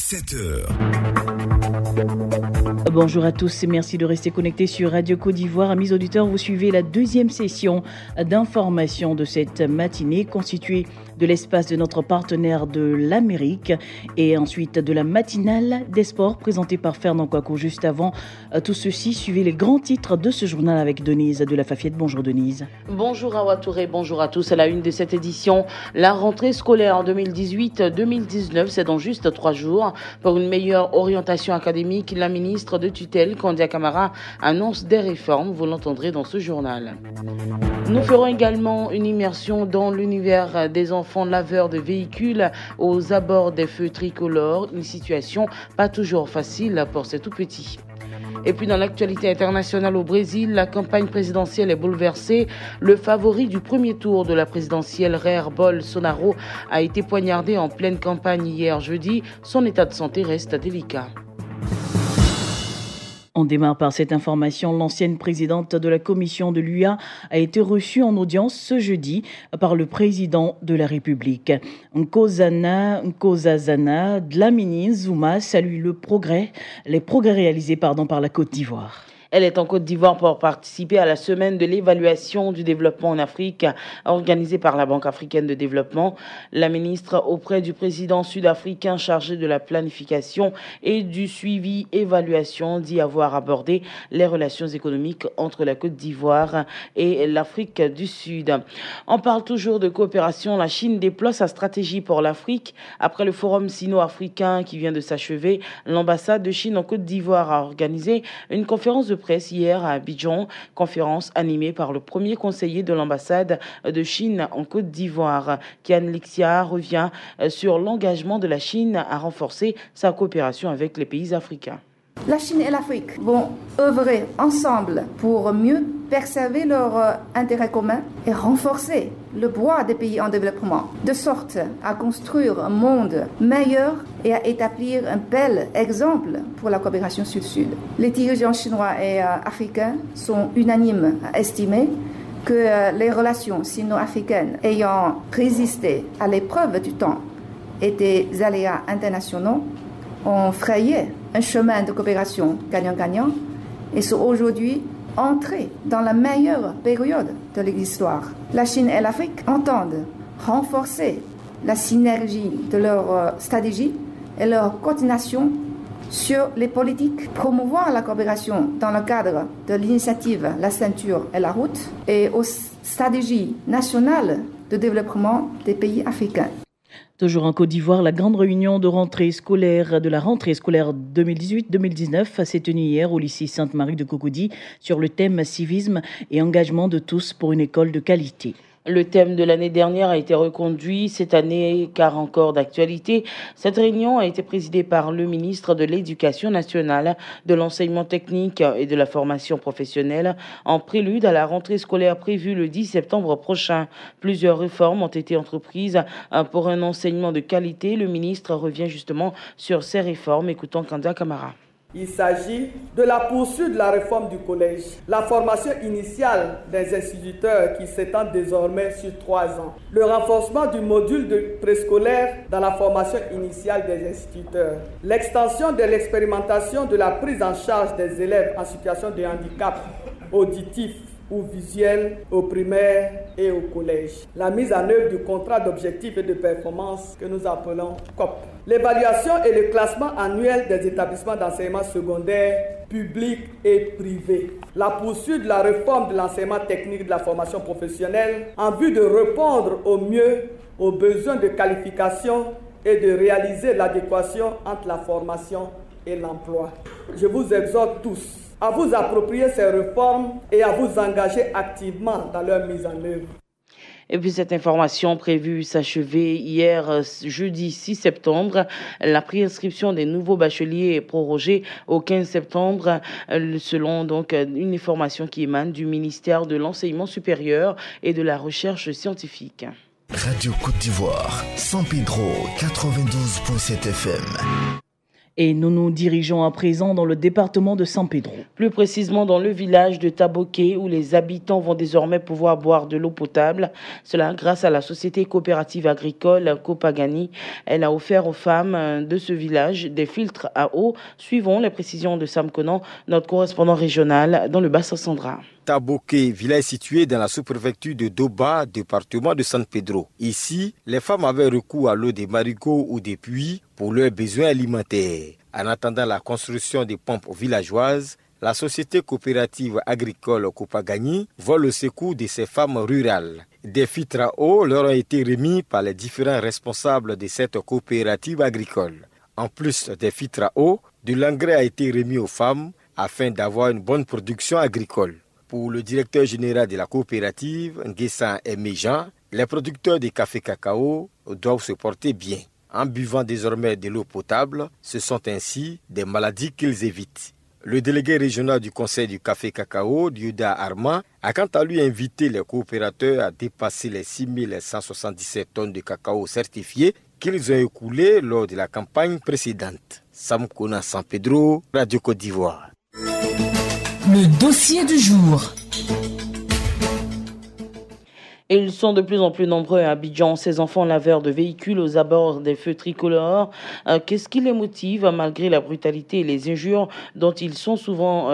7h. Bonjour à tous et merci de rester connectés sur Radio Côte d'Ivoire. Amis auditeurs, vous suivez la deuxième session d'information de cette matinée constituée de l'espace de notre partenaire de l'Amérique et ensuite de la matinale des sports présentée par Fernand Kouakou. Juste avant tout ceci, suivez les grands titres de ce journal avec Denise de la Fafiette. Bonjour Denise. Bonjour Awa Touré, bonjour à tous. À la une de cette édition, la rentrée scolaire en 2018-2019, c'est dans juste 3 jours. Pour une meilleure orientation académique, la ministre de tutelle, Kandia Camara, annonce des réformes. Vous l'entendrez dans ce journal. Nous ferons également une immersion dans l'univers des enfants laveurs de véhicules aux abords des feux tricolores. Une situation pas toujours facile pour ces tout petits. Et puis dans l'actualité internationale au Brésil, la campagne présidentielle est bouleversée. Le favori du premier tour de la présidentielle, Jair Bolsonaro, a été poignardé en pleine campagne hier jeudi. Son état de santé reste délicat. On démarre par cette information. L'ancienne présidente de la commission de l'UA a été reçue en audience ce jeudi par le président de la République. Nkosazana Dlamini Zuma salue les progrès réalisés par la Côte d'Ivoire. Elle est en Côte d'Ivoire pour participer à la semaine de l'évaluation du développement en Afrique organisée par la Banque africaine de développement. La ministre auprès du président sud-africain chargé de la planification et du suivi-évaluation dit avoir abordé les relations économiques entre la Côte d'Ivoire et l'Afrique du Sud. On parle toujours de coopération. La Chine déploie sa stratégie pour l'Afrique. Après le forum sino-africain qui vient de s'achever, l'ambassade de Chine en Côte d'Ivoire a organisé une conférence de presse hier à Abidjan, conférence animée par le premier conseiller de l'ambassade de Chine en Côte d'Ivoire. Kian Lixia revient sur l'engagement de la Chine à renforcer sa coopération avec les pays africains. La Chine et l'Afrique vont œuvrer ensemble pour mieux préserver leurs intérêts communs et renforcer le poids des pays en développement, de sorte à construire un monde meilleur et à établir un bel exemple pour la coopération sud-sud. Les dirigeants chinois et africains sont unanimes à estimer que les relations sino-africaines ayant résisté à l'épreuve du temps et des aléas internationaux ont frayé un chemin de coopération gagnant-gagnant et sont aujourd'hui entrés dans la meilleure période de l'histoire. La Chine et l'Afrique entendent renforcer la synergie de leur stratégie et leur coordination sur les politiques, promouvoir la coopération dans le cadre de l'initiative La Ceinture et la Route et aux stratégies nationales de développement des pays africains. Toujours en Côte d'Ivoire, la grande réunion de la rentrée scolaire 2018-2019 s'est tenue hier au lycée Sainte-Marie de Cocody sur le thème civisme et engagement de tous pour une école de qualité. Le thème de l'année dernière a été reconduit cette année car encore d'actualité. Cette réunion a été présidée par le ministre de l'Éducation nationale, de l'enseignement technique et de la formation professionnelle en prélude à la rentrée scolaire prévue le 10 septembre prochain. Plusieurs réformes ont été entreprises pour un enseignement de qualité. Le ministre revient justement sur ces réformes. Écoutons Kandia Camara. Il s'agit de la poursuite de la réforme du collège, la formation initiale des instituteurs qui s'étend désormais sur 3 ans, le renforcement du module de préscolaire dans la formation initiale des instituteurs, l'extension de l'expérimentation de la prise en charge des élèves en situation de handicap auditif ou visuel au primaire et au collège. La mise en œuvre du contrat d'objectifs et de performance que nous appelons COP. L'évaluation et le classement annuel des établissements d'enseignement secondaire publics et privés. La poursuite de la réforme de l'enseignement technique de la formation professionnelle en vue de répondre au mieux aux besoins de qualification et de réaliser l'adéquation entre la formation et l'emploi. Je vous exhorte tous à vous approprier ces réformes et à vous engager activement dans leur mise en œuvre. Et puis cette information prévue s'achever hier jeudi 6 septembre. La préinscription des nouveaux bacheliers est prorogée au 15 septembre selon donc une information qui émane du ministère de l'Enseignement supérieur et de la Recherche scientifique. Radio Côte d'Ivoire, San Pedro 92.7 FM. Et nous nous dirigeons à présent dans le département de San Pedro. Plus précisément dans le village de Taboké où les habitants vont désormais pouvoir boire de l'eau potable. Cela grâce à la société coopérative agricole Copagani. Elle a offert aux femmes de ce village des filtres à eau. Suivons les précisions de Sam Conan, notre correspondant régional dans le bassin Sandra. Taboké, village situé dans la sous-préfecture de Doba, département de San Pedro. Ici, les femmes avaient recours à l'eau des marigots ou des puits pour leurs besoins alimentaires. En attendant la construction des pompes villageoises, la société coopérative agricole Copagani vole le secours de ces femmes rurales. Des filtres à eau leur ont été remis par les différents responsables de cette coopérative agricole. En plus des filtres à eau, de l'engrais a été remis aux femmes afin d'avoir une bonne production agricole. Pour le directeur général de la coopérative, Nguessan Emejan, les producteurs de café cacao doivent se porter bien. En buvant désormais de l'eau potable, ce sont ainsi des maladies qu'ils évitent. Le délégué régional du conseil du café cacao, Diouda Arma, a quant à lui invité les coopérateurs à dépasser les 6177 tonnes de cacao certifiées qu'ils ont écoulées lors de la campagne précédente. Sam Kona San Pedro, Radio Côte d'Ivoire. Le dossier du jour. Et ils sont de plus en plus nombreux à Abidjan, ces enfants laveurs de véhicules aux abords des feux tricolores. Qu'est-ce qui les motive malgré la brutalité et les injures dont ils sont souvent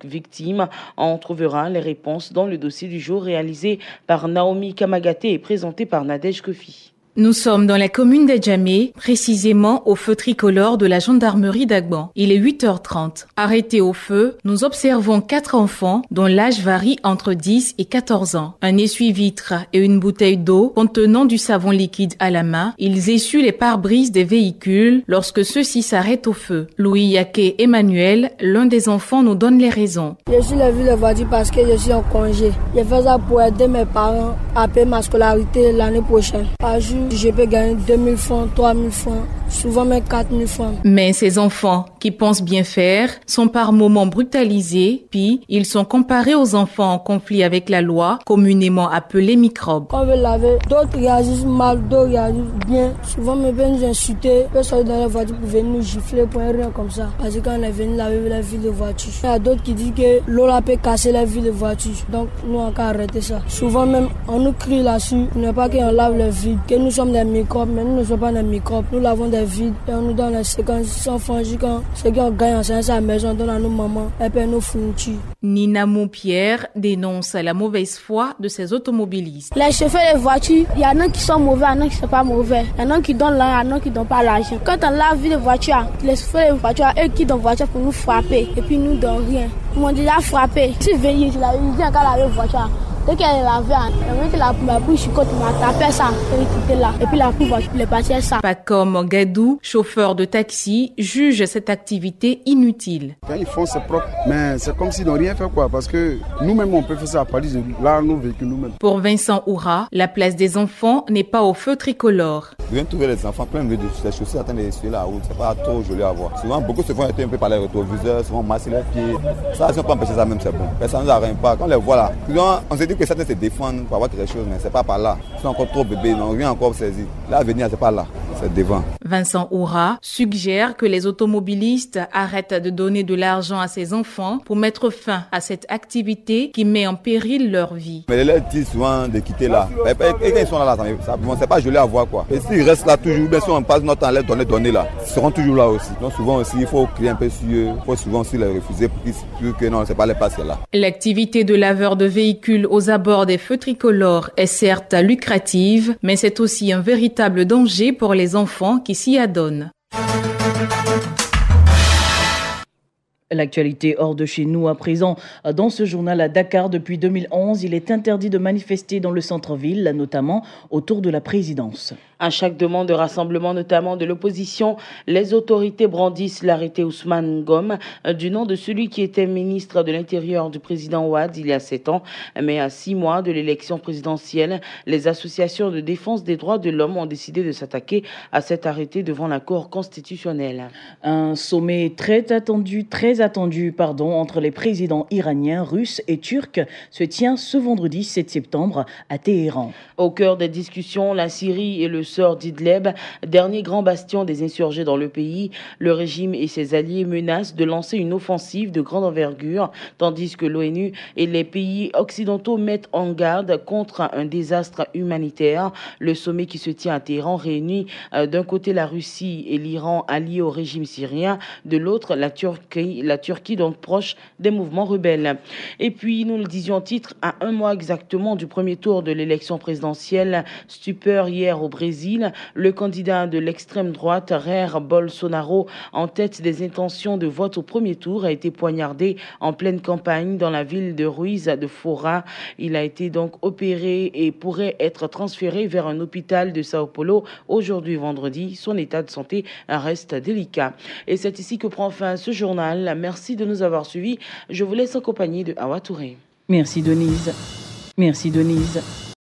victimes? On trouvera les réponses dans le dossier du jour réalisé par Naomi Kamagaté et présenté par Nadège Kofi. Nous sommes dans la commune d'Adjamé, précisément au feu tricolore de la gendarmerie d'Agban. Il est 8h30. Arrêtés au feu, nous observons 4 enfants dont l'âge varie entre 10 et 14 ans. Un essuie-vitre et une bouteille d'eau contenant du savon liquide à la main. Ils essuient les pare-brises des véhicules lorsque ceux-ci s'arrêtent au feu. Louis Yaké Emmanuel, l'un des enfants, nous donne les raisons. Je suis levé le voiture parce que je suis en congé. Je fais ça pour aider mes parents à payer ma scolarité l'année prochaine. Par jour, je peux gagner 2000 francs, 3000 francs, souvent même 4000 francs. Mais ces enfants, qui pensent bien faire, sont par moments brutalisés, puis ils sont comparés aux enfants en conflit avec la loi, communément appelés microbes. Quand on veut laver, d'autres réagissent mal, d'autres réagissent bien. Souvent, mes pères nous insulter, ils sont dans la voiture pour venir nous gifler pour rien comme ça. Parce que quand on est venu laver la ville de voiture, il y a d'autres qui disent que l'eau là peut casser la ville de voiture. Donc, nous, on a arrêté ça. Souvent même, on nous crie là-dessus, n'est pas qu'on lave le vide, que nous sommes des microbes, mais nous ne sommes pas des microbes. Nous lavons des vides et on nous donne les 56 francs quand ceux qui ont gagné en à la maison, on donne à nos mamans et puis nos fournitures. Nina Moupierre dénonce la mauvaise foi de ces automobilistes. Les chauffeurs de voitures, il y en a qui sont mauvais, il y en a qui ne sont pas mauvais. Il y en a qui donnent l'argent, il y en a qui ne donnent pas l'argent. Quand on lave de voiture, les chauffeurs de voiture, eux qui donnent voiture pour nous frapper et puis nous ne donnent rien. Ils m'ont déjà frappé. Si je viens, je dis encore la voiture. Dès qu'elle est lavée, la bouche côté m'a tapé ça, elle était là. Et puis la coupe est partie ça. Pacom Gadou, chauffeur de taxi, juge cette activité inutile. Quand ils font, c'est propre, mais c'est comme s'ils n'ont rien fait quoi, parce que nous-mêmes on peut faire ça à partir de là, nos véhicules nous-mêmes. Pour Vincent Oura, la place des enfants n'est pas au feu tricolore. Je viens trouver les enfants plein de chaussées en train d'essuyer la route, c'est pas trop joli à voir. Souvent, beaucoup se font arrêter un peu par les rétroviseurs, souvent masser les pieds. Ça, si on peut empêcher ça même, c'est bon. Mais ça ne nous arrête pas. Quand on les voit là, souvent, on se dit que certains se défendent pour avoir quelque chose, mais c'est pas par là. Ils sont encore trop bébés, ils n'ont rien encore saisi. Là, à venir, c'est pas là, c'est devant. Vincent Oura suggère que les automobilistes arrêtent de donner de l'argent à ces enfants pour mettre fin à cette activité qui met en péril leur vie. Mais les leur disent souvent de quitter là. Et quand ils sont là, c'est pas joli à voir quoi. Et s'ils restent là toujours, bien sûr on passe notre temps à leur donner là, ils seront toujours là aussi. Donc souvent aussi, il faut crier un peu sur eux, il faut souvent aussi les refuser pour que non, c'est pas les passer là. L'activité de laveur de véhicules aux abords des feux tricolores est certes lucrative, mais c'est aussi un véritable danger pour les enfants qui s'y adonnent. L'actualité hors de chez nous à présent. Dans ce journal à Dakar, depuis 2011, il est interdit de manifester dans le centre-ville, notamment autour de la présidence. À chaque demande de rassemblement, notamment de l'opposition, les autorités brandissent l'arrêté Ousmane Ngom du nom de celui qui était ministre de l'Intérieur du président Ouad il y a 7 ans. Mais à 6 mois de l'élection présidentielle, les associations de défense des droits de l'homme ont décidé de s'attaquer à cet arrêté devant la Cour constitutionnelle. Un sommet très attendu entre les présidents iraniens, russes et turcs se tient ce vendredi 7 septembre à Téhéran. Au cœur des discussions, la Syrie et le sort d'Idlib, dernier grand bastion des insurgés dans le pays. Le régime et ses alliés menacent de lancer une offensive de grande envergure, tandis que l'ONU et les pays occidentaux mettent en garde contre un désastre humanitaire. Le sommet qui se tient à Téhéran réunit d'un côté la Russie et l'Iran alliés au régime syrien, de l'autre la Turquie donc proche des mouvements rebelles. Et puis, nous le disions en titre, à un mois exactement du premier tour de l'élection présidentielle, stupeur hier au Brésil, le candidat de l'extrême droite, Jair Bolsonaro, en tête des intentions de vote au premier tour, a été poignardé en pleine campagne dans la ville de Ruiz de Fora. Il a été donc opéré et pourrait être transféré vers un hôpital de Sao Paulo aujourd'hui vendredi. Son état de santé reste délicat. Et c'est ici que prend fin ce journal. Merci de nous avoir suivis. Je vous laisse en compagnie de Awa Touré. Merci Denise. Merci Denise.